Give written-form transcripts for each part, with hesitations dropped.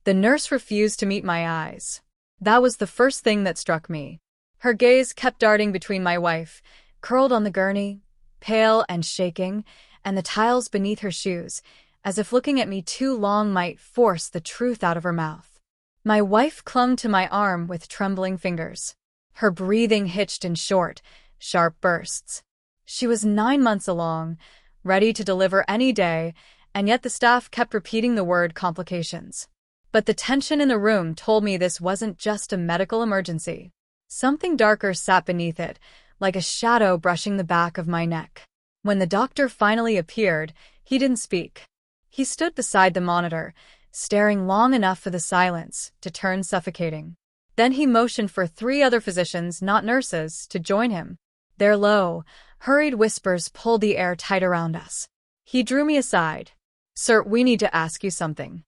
The nurse refused to meet my eyes. That was the first thing that struck me. Her gaze kept darting between my wife, curled on the gurney, pale and shaking, and the tiles beneath her shoes, as if looking at me too long might force the truth out of her mouth. My wife clung to my arm with trembling fingers. Her breathing hitched in short, sharp bursts. She was 9 months along, ready to deliver any day, and yet the staff kept repeating the word complications. But the tension in the room told me this wasn't just a medical emergency. Something darker sat beneath it, like a shadow brushing the back of my neck. When the doctor finally appeared, he didn't speak. He stood beside the monitor, staring long enough for the silence to turn suffocating. Then he motioned for 3 other physicians, not nurses, to join him. Their low, hurried whispers pulled the air tight around us. He drew me aside. "Sir, we need to ask you something."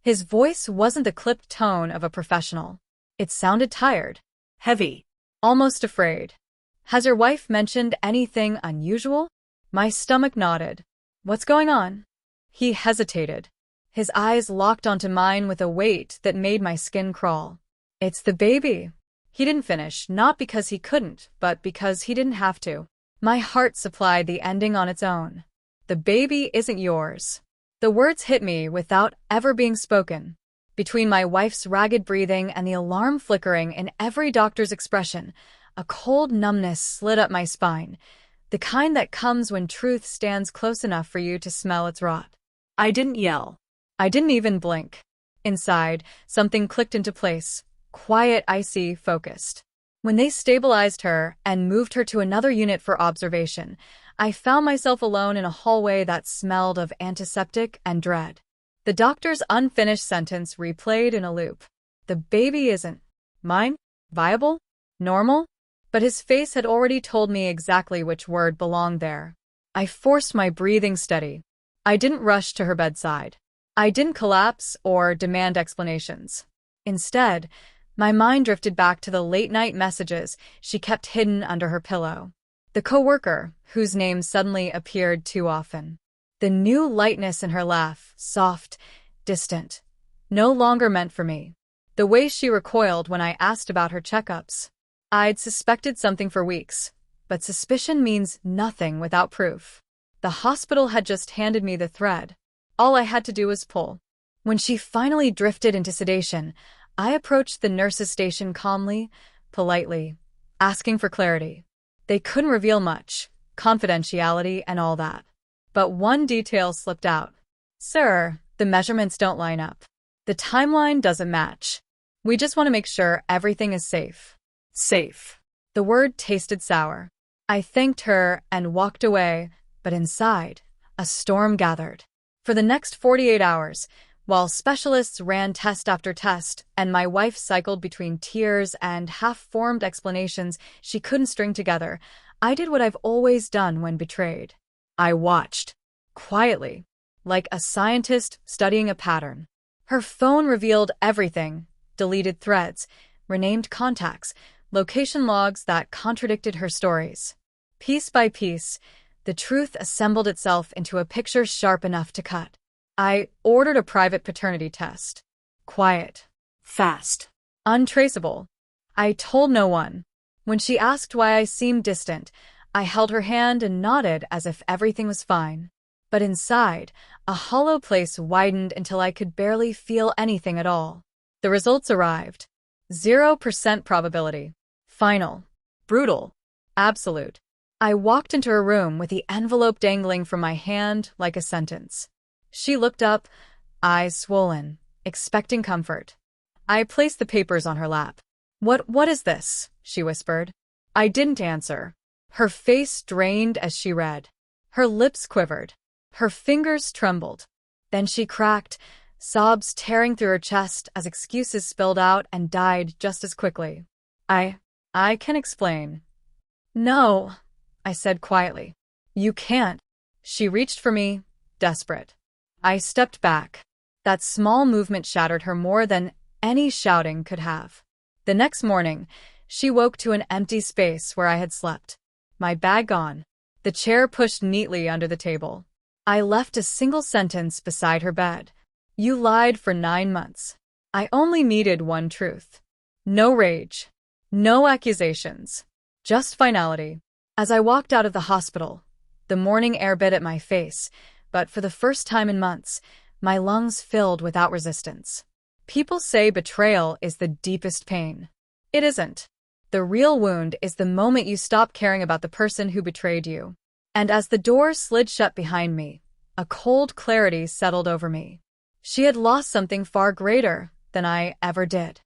His voice wasn't the clipped tone of a professional. It sounded tired, heavy, almost afraid. "Has your wife mentioned anything unusual?" My stomach nodded. "What's going on?" He hesitated. His eyes locked onto mine with a weight that made my skin crawl. "It's the baby." He didn't finish, not because he couldn't, but because he didn't have to. My heart supplied the ending on its own. "The baby isn't yours." The words hit me without ever being spoken. Between my wife's ragged breathing and the alarm flickering in every doctor's expression, a cold numbness slid up my spine, the kind that comes when truth stands close enough for you to smell its rot. I didn't yell. I didn't even blink. Inside, something clicked into place, quiet, icy, focused. When they stabilized her and moved her to another unit for observation, I found myself alone in a hallway that smelled of antiseptic and dread. The doctor's unfinished sentence replayed in a loop. "The baby isn't mine, viable, normal?" But his face had already told me exactly which word belonged there. I forced my breathing steady. I didn't rush to her bedside. I didn't collapse or demand explanations. Instead, my mind drifted back to the late-night messages she kept hidden under her pillow. The coworker, whose name suddenly appeared too often. The new lightness in her laugh, soft, distant, no longer meant for me. The way she recoiled when I asked about her checkups. I'd suspected something for weeks, but suspicion means nothing without proof. The hospital had just handed me the thread. All I had to do was pull. When she finally drifted into sedation, I approached the nurse's station calmly, politely, asking for clarity. They couldn't reveal much, confidentiality and all that. But one detail slipped out. "Sir, the measurements don't line up. The timeline doesn't match. We just want to make sure everything is safe." Safe. The word tasted sour. I thanked her and walked away, but inside, a storm gathered. For the next 48 hours, while specialists ran test after test and my wife cycled between tears and half-formed explanations she couldn't string together, I did what I've always done when betrayed. I watched, quietly, like a scientist studying a pattern. Her phone revealed everything: deleted threads, renamed contacts, location logs that contradicted her stories. Piece by piece, the truth assembled itself into a picture sharp enough to cut. I ordered a private paternity test. Quiet. Fast. Untraceable. I told no one. When she asked why I seemed distant, I held her hand and nodded as if everything was fine. But inside, a hollow place widened until I could barely feel anything at all. The results arrived. 0% probability. Final. Brutal. Absolute. I walked into her room with the envelope dangling from my hand like a sentence. She looked up, eyes swollen, expecting comfort. I placed the papers on her lap. What is this?" she whispered. I didn't answer. Her face drained as she read. Her lips quivered. Her fingers trembled. Then she cracked, sobs tearing through her chest as excuses spilled out and died just as quickly. I can explain." "No," I said quietly. "You can't." She reached for me, desperate. I stepped back. That small movement shattered her more than any shouting could have. The next morning, she woke to an empty space where I had slept. My bag gone. The chair pushed neatly under the table. I left a single sentence beside her bed. "You lied for 9 months. I only needed one truth. No rage. No accusations. Just finality. As I walked out of the hospital, the morning air bit at my face, but for the first time in months, my lungs filled without resistance. People say betrayal is the deepest pain. It isn't. The real wound is the moment you stop caring about the person who betrayed you. And as the door slid shut behind me, a cold clarity settled over me. She had lost something far greater than I ever did.